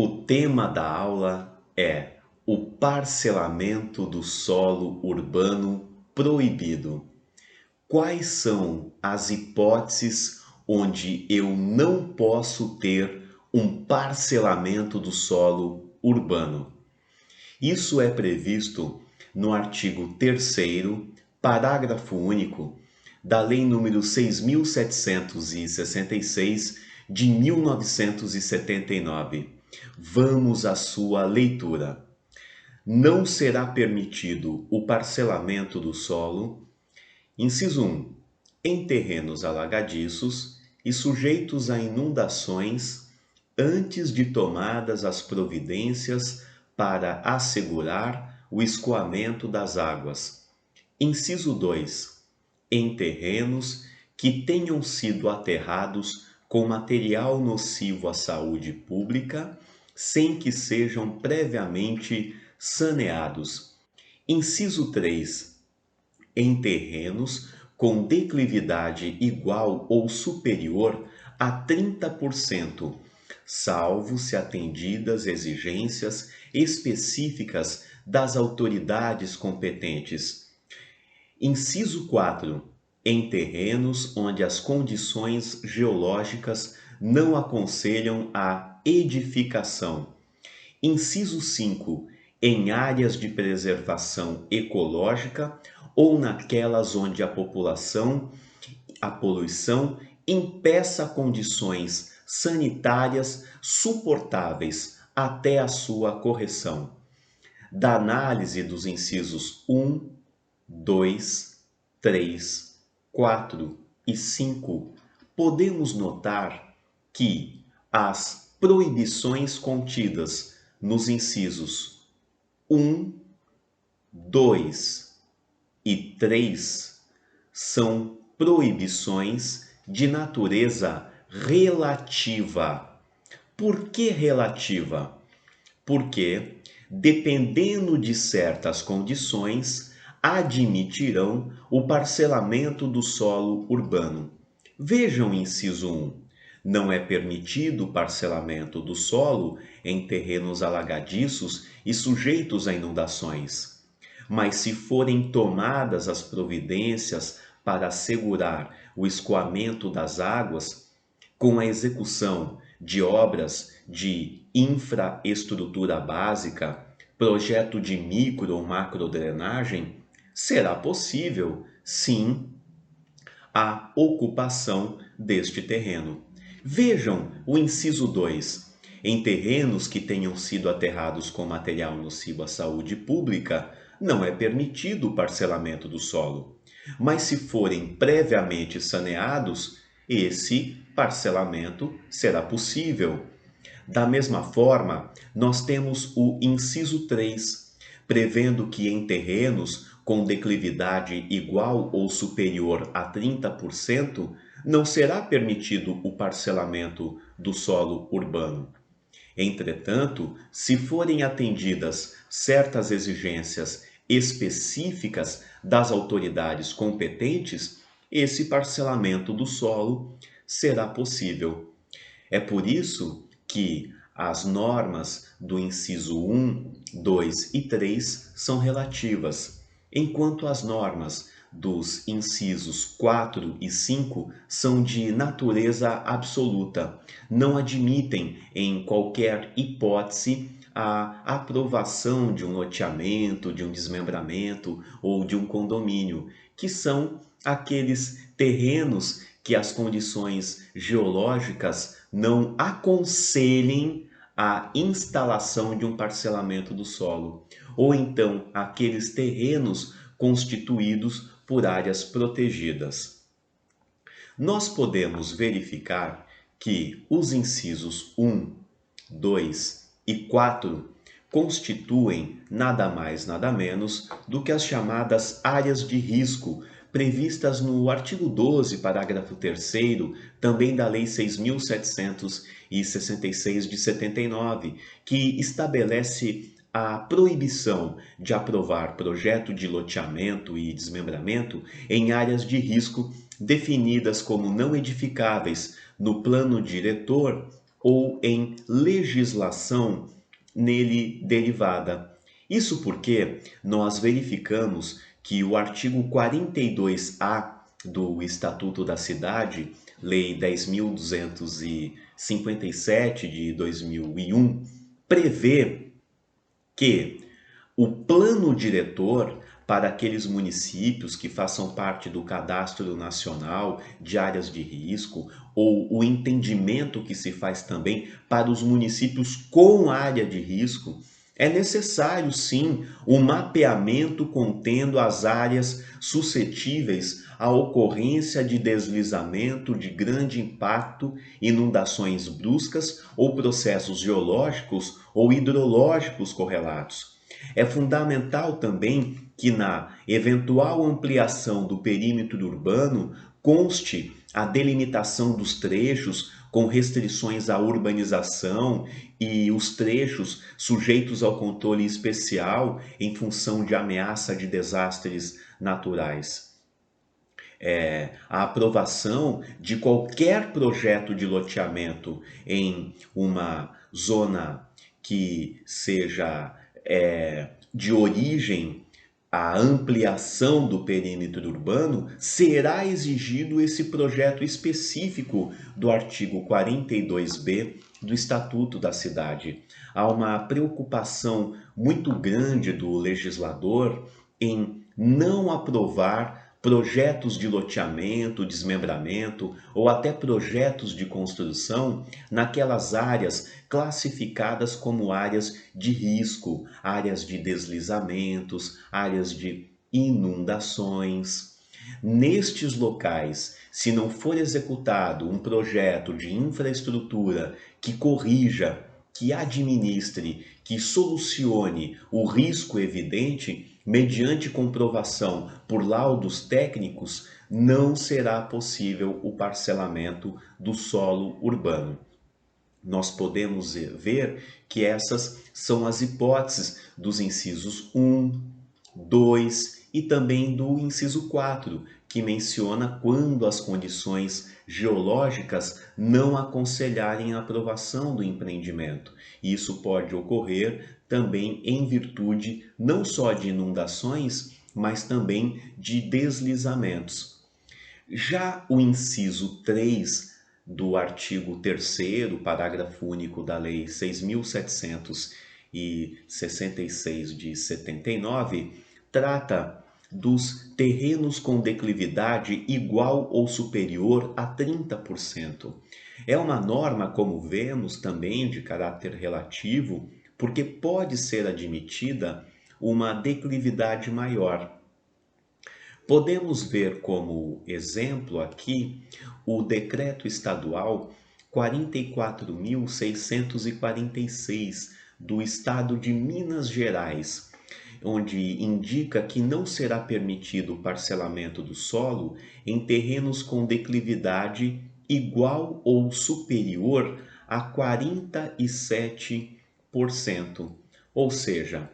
O tema da aula é o parcelamento do solo urbano proibido. Quais são as hipóteses onde eu não posso ter um parcelamento do solo urbano? Isso é previsto no artigo 3º, parágrafo único, da Lei nº 6.766, de 1979. Vamos à sua leitura. Não será permitido o parcelamento do solo, inciso 1, em terrenos alagadiços e sujeitos a inundações, antes de tomadas as providências para assegurar o escoamento das águas. Inciso 2, em terrenos que tenham sido aterrados com material nocivo à saúde pública, sem que sejam previamente saneados. Inciso 3, em terrenos com declividade igual ou superior a 30%, salvo se atendidas exigências específicas das autoridades competentes. Inciso 4, em terrenos onde as condições geológicas não aconselham a edificação. Inciso 5, em áreas de preservação ecológica ou naquelas onde a poluição impeça condições sanitárias suportáveis até a sua correção. Da análise dos incisos 1, 2, 3, 4 e 5, podemos notar que as proibições contidas nos incisos 1, 2 e 3 são proibições de natureza relativa. Por que relativa? Porque, dependendo de certas condições, admitirão o parcelamento do solo urbano. Vejam o inciso 1. Não é permitido o parcelamento do solo em terrenos alagadiços e sujeitos a inundações. Mas se forem tomadas as providências para assegurar o escoamento das águas, com a execução de obras de infraestrutura básica, projeto de micro ou macrodrenagem, será possível, sim, a ocupação deste terreno. Vejam o inciso 2. Em terrenos que tenham sido aterrados com material nocivo à saúde pública, não é permitido o parcelamento do solo. Mas se forem previamente saneados, esse parcelamento será possível. Da mesma forma, nós temos o inciso 3, prevendo que em terrenos com declividade igual ou superior a 30%, não será permitido o parcelamento do solo urbano. Entretanto, se forem atendidas certas exigências específicas das autoridades competentes, esse parcelamento do solo será possível. É por isso que as normas do inciso 1, 2 e 3 são relativas, enquanto as normas dos incisos 4 e 5 são de natureza absoluta, não admitem em qualquer hipótese a aprovação de um loteamento, de um desmembramento ou de um condomínio, que são aqueles terrenos que as condições geológicas não aconselhem a instalação de um parcelamento do solo, ou então aqueles terrenos constituídos por áreas protegidas. Nós podemos verificar que os incisos 1, 2 e 4 constituem nada mais nada menos do que as chamadas áreas de risco previstas no artigo 12, parágrafo 3º, também da Lei 6.766 de 79, que estabelece a proibição de aprovar projeto de loteamento e desmembramento em áreas de risco definidas como não edificáveis no plano diretor ou em legislação nele derivada. Isso porque nós verificamos que o artigo 42A do Estatuto da Cidade, Lei 10.257 de 2001, prevê que o plano diretor para aqueles municípios que façam parte do Cadastro Nacional de Áreas de Risco, ou o entendimento que se faz também para os municípios com área de risco, é necessário sim o mapeamento contendo as áreas suscetíveis à ocorrência de deslizamento de grande impacto, inundações bruscas ou processos geológicos ou hidrológicos correlatos. É fundamental também que na eventual ampliação do perímetro urbano conste a delimitação dos trechos com restrições à urbanização e os trechos sujeitos ao controle especial em função de ameaça de desastres naturais. A aprovação de qualquer projeto de loteamento em uma zona que seja de origem à ampliação do perímetro urbano, será exigido esse projeto específico do artigo 42b do Estatuto da Cidade. Há uma preocupação muito grande do legislador em não aprovar projetos de loteamento, desmembramento ou até projetos de construção naquelas áreas classificadas como áreas de risco, áreas de deslizamentos, áreas de inundações. Nestes locais, se não for executado um projeto de infraestrutura que corrija, que administre, que solucione o risco evidente, mediante comprovação por laudos técnicos, não será possível o parcelamento do solo urbano. Nós podemos ver que essas são as hipóteses dos incisos 1, 2 e também do inciso 4, que menciona quando as condições geológicas não aconselharem a aprovação do empreendimento. Isso pode ocorrer também em virtude não só de inundações, mas também de deslizamentos. Já o inciso 3 do artigo 3º, parágrafo único da Lei 6.766 de 79, trata dos terrenos com declividade igual ou superior a 30%. É uma norma, como vemos, também de caráter relativo, porque pode ser admitida uma declividade maior. Podemos ver como exemplo aqui o Decreto Estadual 44.646 do Estado de Minas Gerais, onde indica que não será permitido o parcelamento do solo em terrenos com declividade igual ou superior a 47%. Ou seja,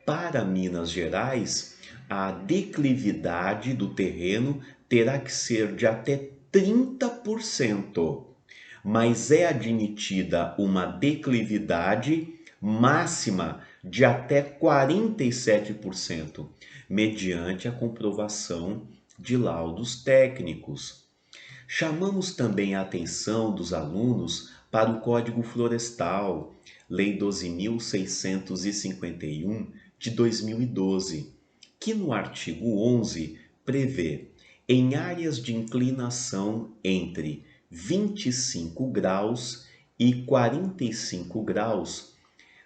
para Minas Gerais, a declividade do terreno terá que ser de até 30%, mas é admitida uma declividade máxima de até 47%, mediante a comprovação de laudos técnicos. Chamamos também a atenção dos alunos para o Código Florestal, Lei 12.651 de 2012, que no artigo 11 prevê, em áreas de inclinação entre 25 graus e 45 graus,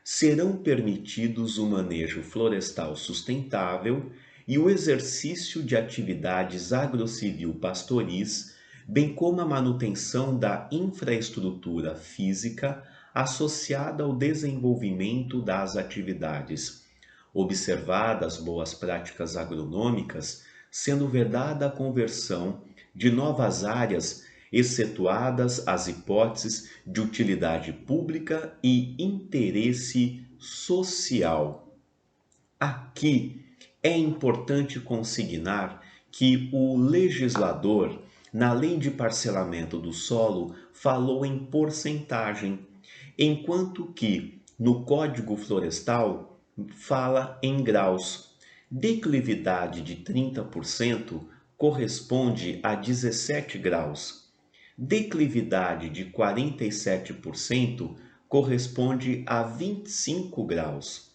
serão permitidos o manejo florestal sustentável e o exercício de atividades agrocivil-pastoris, bem como a manutenção da infraestrutura física associada ao desenvolvimento das atividades, observadas boas práticas agronômicas, sendo vedada a conversão de novas áreas, excetuadas as hipóteses de utilidade pública e interesse social. Aqui é importante consignar que o legislador, na Lei de Parcelamento do Solo, falou em porcentagem, enquanto que no Código Florestal fala em graus. Declividade de 30% corresponde a 17 graus. Declividade de 47% corresponde a 25 graus.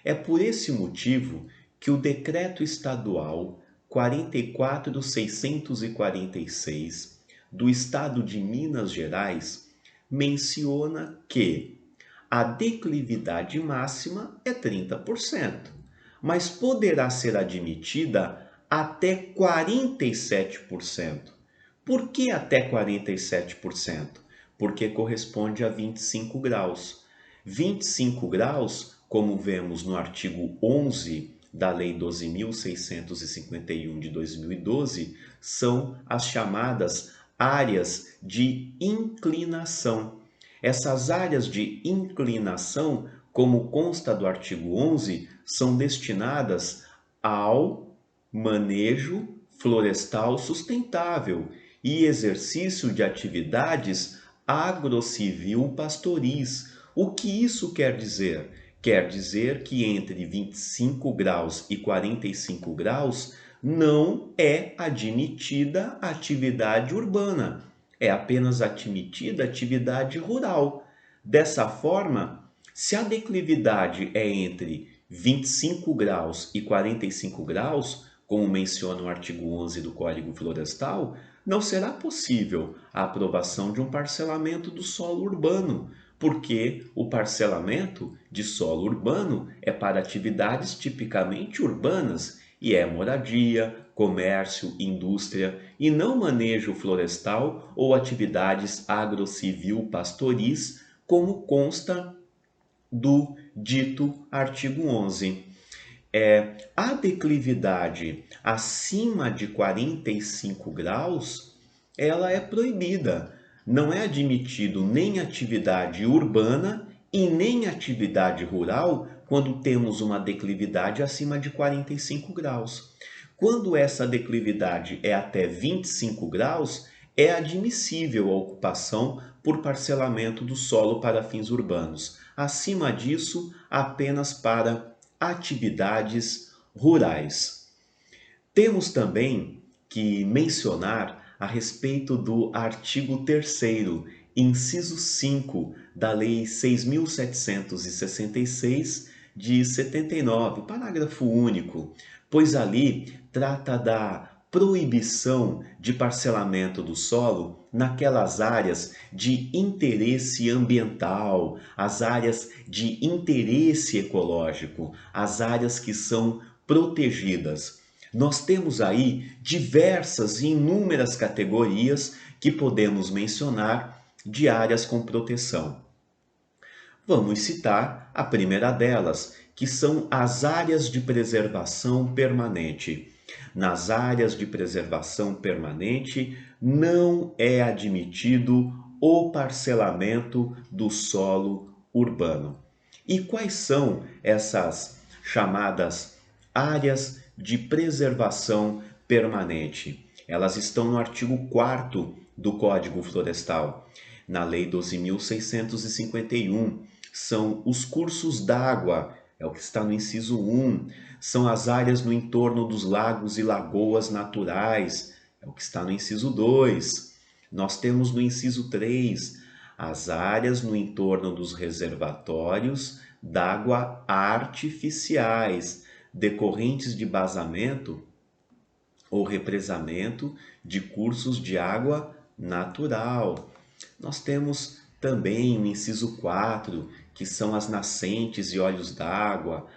É por esse motivo que o Decreto Estadual 44.646 do Estado de Minas Gerais menciona que a declividade máxima é 30%, mas poderá ser admitida até 47%. Por que até 47%? Porque corresponde a 25 graus. 25 graus, como vemos no artigo 11 da Lei 12.651 de 2012, são as chamadas áreas de inclinação. Essas áreas de inclinação, como consta do artigo 11, são destinadas ao manejo florestal sustentável e exercício de atividades agrocivil-pastoris. O que isso quer dizer? Quer dizer que entre 25 graus e 45 graus não é admitida atividade urbana, é apenas admitida atividade rural. Dessa forma, se a declividade é entre 25 graus e 45 graus, como menciona o artigo 11 do Código Florestal, não será possível a aprovação de um parcelamento do solo urbano, porque o parcelamento de solo urbano é para atividades tipicamente urbanas e é moradia, comércio, indústria e não manejo florestal ou atividades agrocivil-pastoris, como consta do dito artigo 11. A declividade acima de 45 graus, ela é proibida. Não é admitido nem atividade urbana e nem atividade rural quando temos uma declividade acima de 45 graus. Quando essa declividade é até 25 graus, é admissível a ocupação por parcelamento do solo para fins urbanos. Acima disso, apenas para atividades rurais. Temos também que mencionar a respeito do artigo 3º, inciso 5 da Lei 6.766 de 79, parágrafo único, pois ali trata da proibição de parcelamento do solo naquelas áreas de interesse ambiental, as áreas de interesse ecológico, as áreas que são protegidas. Nós temos aí diversas e inúmeras categorias que podemos mencionar de áreas com proteção. Vamos citar a primeira delas, que são as áreas de preservação permanente. Nas áreas de preservação permanente, não é admitido o parcelamento do solo urbano. E quais são essas chamadas áreas de preservação permanente? Elas estão no artigo 4º do Código Florestal, na Lei 12.651. São os cursos d'água, é o que está no inciso 1, são as áreas no entorno dos lagos e lagoas naturais, é o que está no inciso 2. Nós temos no inciso 3 as áreas no entorno dos reservatórios d'água artificiais, decorrentes de vazamento ou represamento de cursos de água natural. Nós temos também o inciso 4, que são as nascentes e olhos d'água,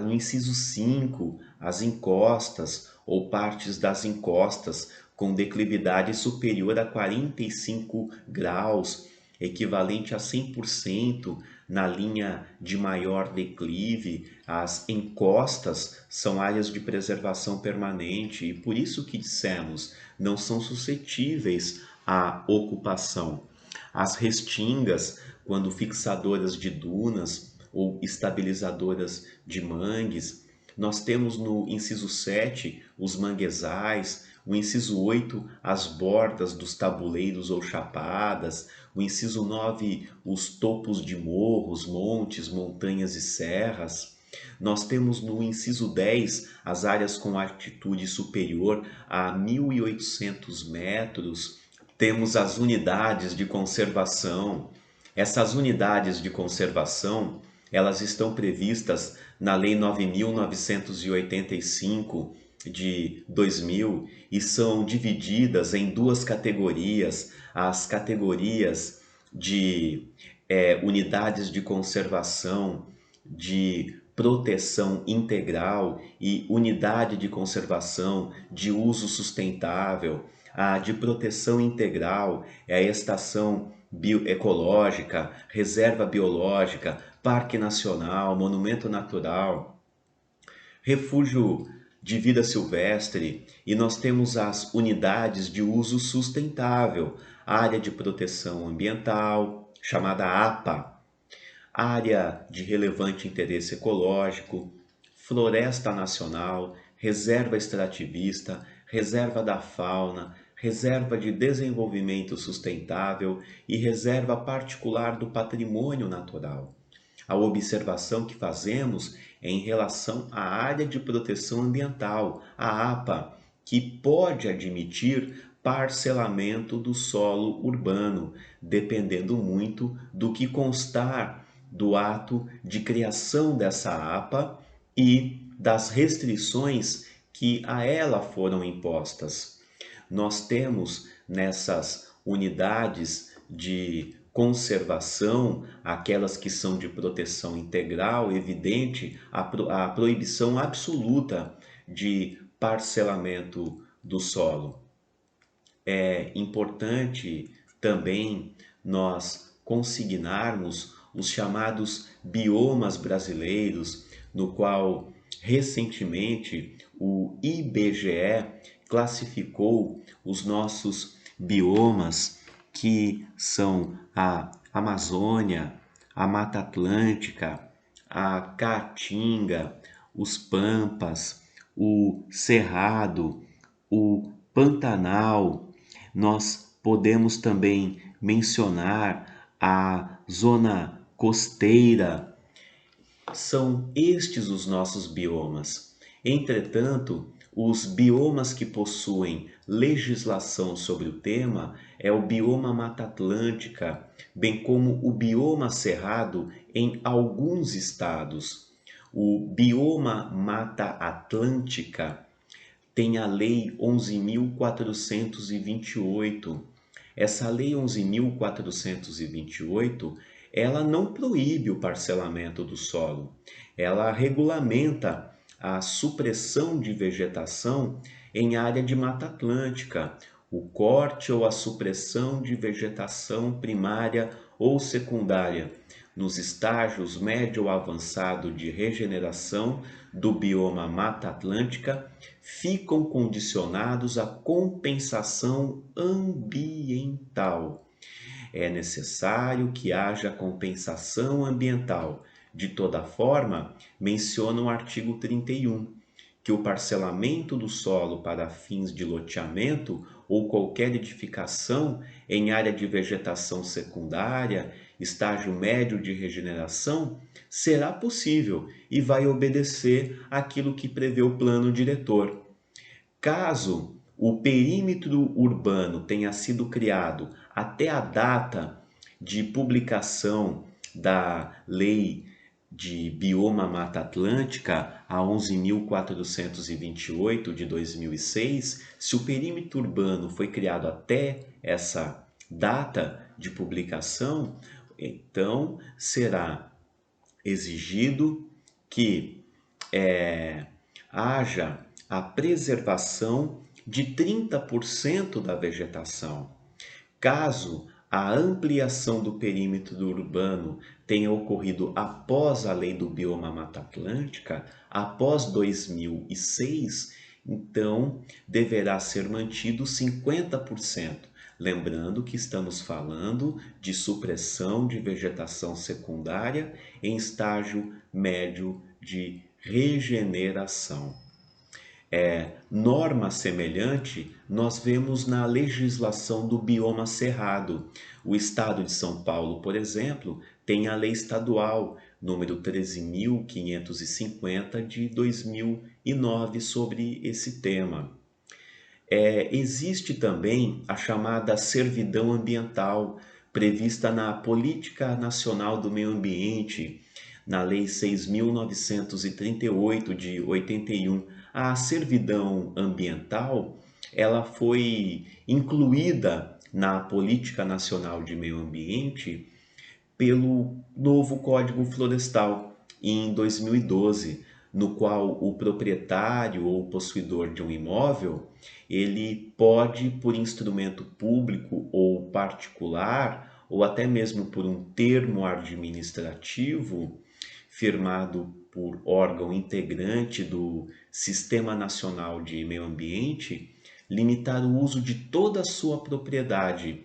no inciso 5, as encostas ou partes das encostas com declividade superior a 45 graus, equivalente a 100% na linha de maior declive. As encostas são áreas de preservação permanente e por isso que dissemos, não são suscetíveis à ocupação. As restingas, quando fixadoras de dunas ou estabilizadoras de mangues. Nós temos no inciso 7 os manguezais, O inciso 8, as bordas dos tabuleiros ou chapadas. O inciso 9, os topos de morros, montes, montanhas e serras. Nós temos no inciso 10 as áreas com altitude superior a 1.800 metros. Temos as unidades de conservação. Essas unidades de conservação, elas estão previstas na Lei 9.985 de 2000 e são divididas em duas categorias, as categorias de unidades de conservação, de proteção integral e unidade de conservação de uso sustentável. A de proteção integral é a estação bioecológica, reserva biológica, parque nacional, monumento natural, refúgio de vida silvestre, e nós temos as unidades de uso sustentável, área de proteção ambiental, chamada APA, área de relevante interesse ecológico, floresta nacional, reserva extrativista, reserva da fauna, reserva de desenvolvimento sustentável e reserva particular do patrimônio natural. A observação que fazemos é em relação à área de proteção ambiental, a APA, que pode admitir parcelamento do solo urbano, dependendo muito do que constar do ato de criação dessa APA e das restrições que a ela foram impostas. Nós temos nessas unidades de conservação, aquelas que são de proteção integral, evidente, a proibição absoluta de parcelamento do solo. É importante também nós consignarmos os chamados biomas brasileiros, no qual recentemente o IBGE classificou os nossos biomas, que são a Amazônia, a Mata Atlântica, a Caatinga, os Pampas, o Cerrado, o Pantanal. Nós podemos também mencionar a zona costeira. São estes os nossos biomas. Entretanto, os biomas que possuem legislação sobre o tema é o bioma Mata Atlântica, bem como o bioma Cerrado em alguns estados. O bioma Mata Atlântica tem a Lei 11.428. Essa Lei 11.428, ela não proíbe o parcelamento do solo, ela regulamenta a supressão de vegetação em área de Mata Atlântica, o corte ou a supressão de vegetação primária ou secundária, nos estágios médio ou avançado de regeneração do bioma Mata Atlântica, ficam condicionados à compensação ambiental. É necessário que haja compensação ambiental. De toda forma, menciona o artigo 31, que o parcelamento do solo para fins de loteamento ou qualquer edificação em área de vegetação secundária, estágio médio de regeneração, será possível e vai obedecer àquilo que prevê o plano diretor. Caso o perímetro urbano tenha sido criado até a data de publicação da Lei de Bioma Mata Atlântica, a 11.428 de 2006, se o perímetro urbano foi criado até essa data de publicação, então será exigido que haja a preservação de 30% da vegetação. Caso a ampliação do perímetro urbano tenha ocorrido após a Lei do Bioma Mata Atlântica, após 2006, então deverá ser mantido 50%. Lembrando que estamos falando de supressão de vegetação secundária em estágio médio de regeneração. Norma semelhante nós vemos na legislação do bioma cerrado. O estado de São Paulo, por exemplo, tem a lei estadual número 13.550 de 2009 sobre esse tema. Existe também a chamada servidão ambiental, prevista na Política Nacional do Meio Ambiente, na Lei 6.938 de 81. A servidão ambiental, ela foi incluída na Política Nacional de Meio Ambiente pelo novo Código Florestal em 2012, no qual o proprietário ou possuidor de um imóvel, ele pode, por instrumento público ou particular, ou até mesmo por um termo administrativo firmado por órgão integrante do Sistema Nacional de Meio Ambiente, limitar o uso de toda a sua propriedade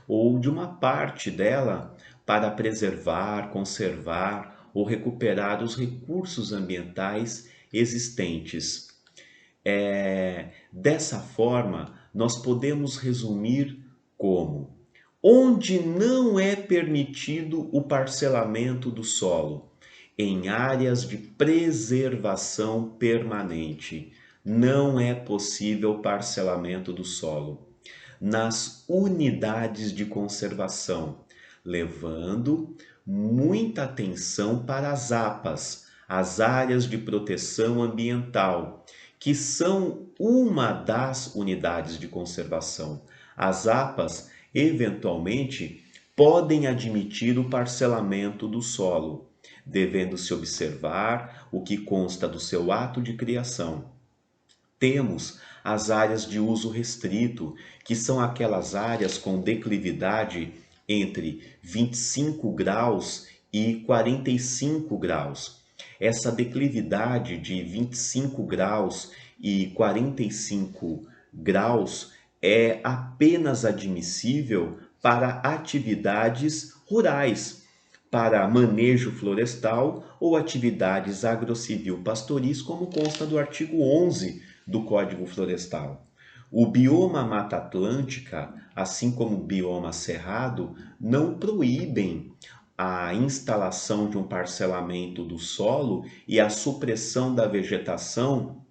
ou de uma parte dela para preservar, conservar ou recuperar os recursos ambientais existentes. Dessa forma, nós podemos resumir como: onde não é permitido o parcelamento do solo, em áreas de preservação permanente, não é possível parcelamento do solo. Nas unidades de conservação, levando muita atenção para as APAs, as áreas de proteção ambiental, que são uma das unidades de conservação. As APAs, eventualmente, podem admitir o parcelamento do solo, devendo-se observar o que consta do seu ato de criação. Temos as áreas de uso restrito, que são aquelas áreas com declividade entre 25 graus e 45 graus. Essa declividade de 25 graus e 45 graus é apenas admissível para atividades rurais, para manejo florestal ou atividades agrocivil-pastoris, como consta do artigo 11 do Código Florestal. O bioma Mata Atlântica, assim como o bioma Cerrado, não proíbem a instalação de um parcelamento do solo e a supressão da vegetação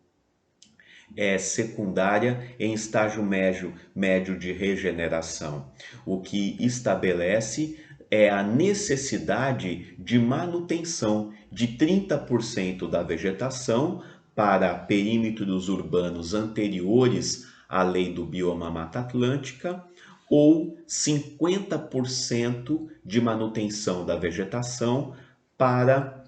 secundária em estágio médio de regeneração. O que estabelece é a necessidade de manutenção de 30% da vegetação para perímetros urbanos anteriores à lei do bioma Mata Atlântica ou 50% de manutenção da vegetação para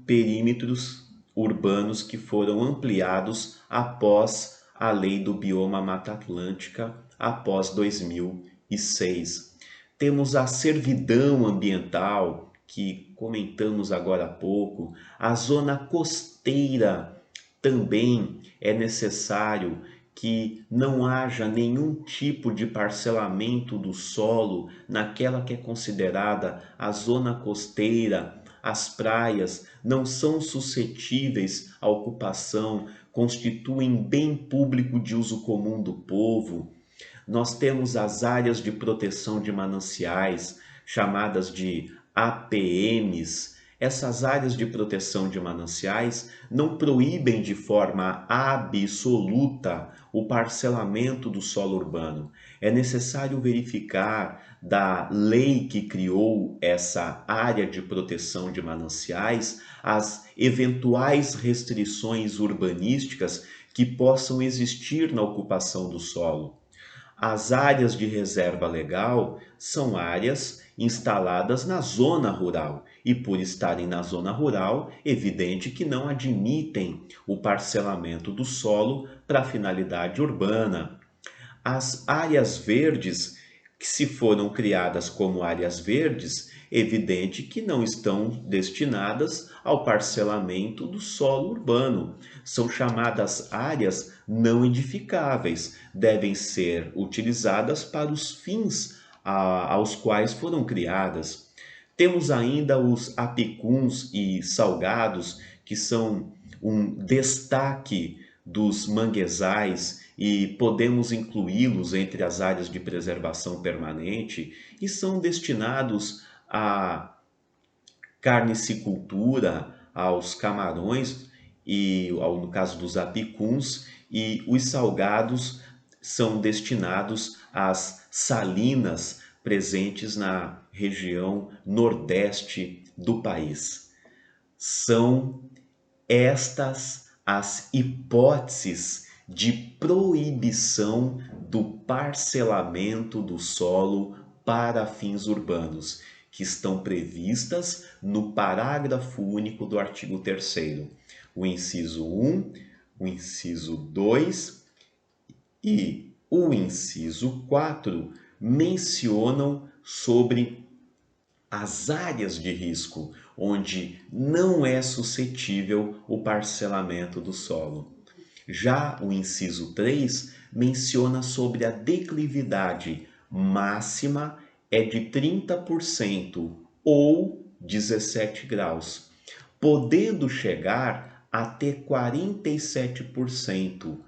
perímetros urbanos que foram ampliados após a lei do bioma Mata Atlântica, após 2006. Temos a servidão ambiental, que comentamos agora há pouco. A zona costeira também é necessário que não haja nenhum tipo de parcelamento do solo naquela que é considerada a zona costeira. As praias não são suscetíveis à ocupação, constituem bem público de uso comum do povo. Nós temos as áreas de proteção de mananciais, chamadas de APMs. Essas áreas de proteção de mananciais não proíbem de forma absoluta o parcelamento do solo urbano. É necessário verificar da lei que criou essa área de proteção de mananciais as eventuais restrições urbanísticas que possam existir na ocupação do solo. As áreas de reserva legal são áreas instaladas na zona rural e, por estarem na zona rural, evidente que não admitem o parcelamento do solo para finalidade urbana. As áreas verdes, que se foram criadas como áreas verdes, evidente que não estão destinadas ao parcelamento do solo urbano. São chamadas áreas não edificáveis, devem ser utilizadas para os fins aos quais foram criadas. Temos ainda os apicuns e salgados, que são um destaque dos manguezais e podemos incluí-los entre as áreas de preservação permanente e são destinados à carnicicultura, aos camarões e no caso dos apicuns, e os salgados são destinados às salinas presentes na região nordeste do país. São estas as hipóteses de proibição do parcelamento do solo para fins urbanos, que estão previstas no parágrafo único do artigo 3º. O inciso 1, o inciso 2 e o inciso 4 mencionam sobre as áreas de risco, onde não é suscetível o parcelamento do solo. Já o inciso 3 menciona sobre a declividade máxima é de 30% ou 17 graus, podendo chegar até 47%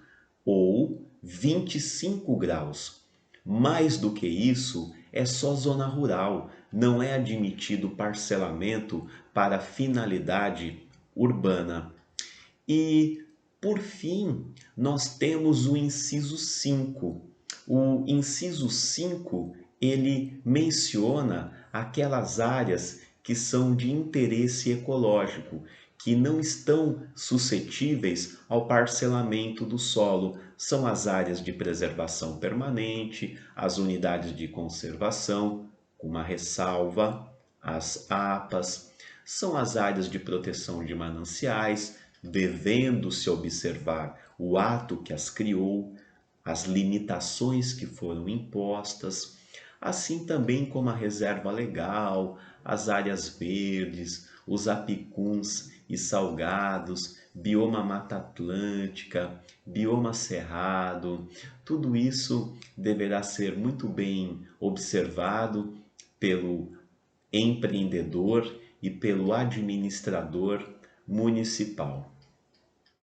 ou 25 graus. Mais do que isso, é só zona rural, não é admitido parcelamento para finalidade urbana. E, por fim, nós temos o inciso 5. O inciso 5, ele menciona aquelas áreas que são de interesse ecológico, que não estão suscetíveis ao parcelamento do solo. São as áreas de preservação permanente, as unidades de conservação, com uma ressalva, as APAs, são as áreas de proteção de mananciais, devendo-se observar o ato que as criou, as limitações que foram impostas, assim também como a reserva legal, as áreas verdes, os apicuns e salgados, bioma Mata Atlântica, bioma Cerrado, tudo isso deverá ser muito bem observado pelo empreendedor e pelo administrador municipal.